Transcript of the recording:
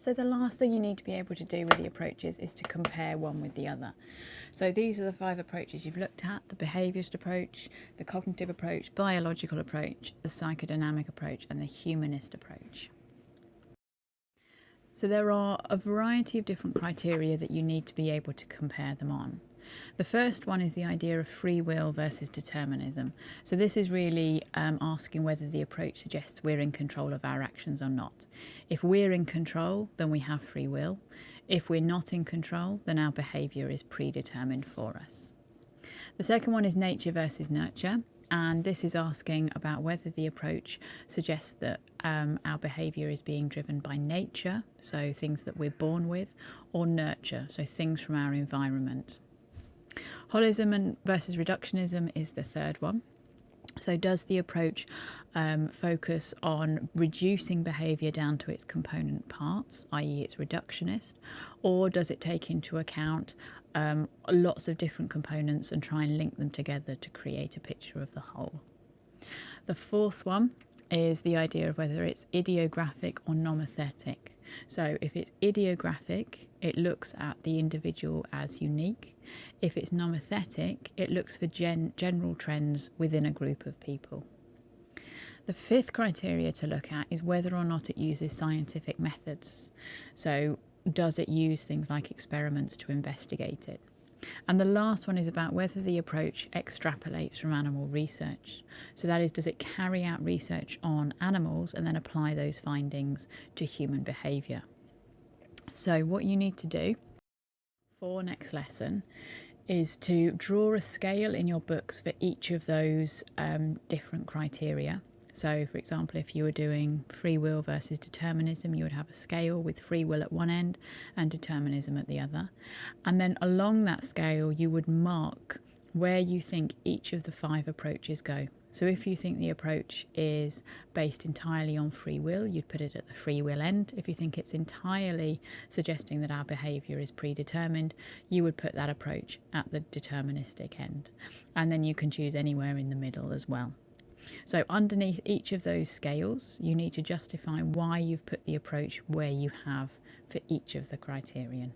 So the last thing you need to be able to do with the approaches is to compare one with the other. So these are the 5 approaches you've looked at: the behaviourist approach, the cognitive approach, biological approach, the psychodynamic approach, and the humanist approach. So there are a variety of different criteria that you need to be able to compare them on. The first one is the idea of free will versus determinism. So this is really asking whether the approach suggests we're in control of our actions or not. If we're in control, then we have free will. If we're not in control, then our behaviour is predetermined for us. The second one is nature versus nurture. And this is asking about whether the approach suggests that our behaviour is being driven by nature, so things that we're born with, or nurture, so things from our environment. Holism versus reductionism is the third one. So does the approach focus on reducing behaviour down to its component parts, i.e. it's reductionist, or does it take into account lots of different components and try and link them together to create a picture of the whole? The fourth one is the idea of whether it's idiographic or nomothetic. So if it's idiographic, it looks at the individual as unique. If it's nomothetic, it looks for general trends within a group of people. The fifth criteria to look at is whether or not it uses scientific methods. So does it use things like experiments to investigate it? And the last one is about whether the approach extrapolates from animal research. So that is, does it carry out research on animals and then apply those findings to human behaviour? So what you need to do for next lesson is to draw a scale in your books for each of those different criteria. So, for example, if you were doing free will versus determinism, you would have a scale with free will at one end and determinism at the other. And then along that scale, you would mark where you think each of the 5 approaches go. So if you think the approach is based entirely on free will, you'd put it at the free will end. If you think it's entirely suggesting that our behaviour is predetermined, you would put that approach at the deterministic end. And then you can choose anywhere in the middle as well. So underneath each of those scales, you need to justify why you've put the approach where you have for each of the criterion.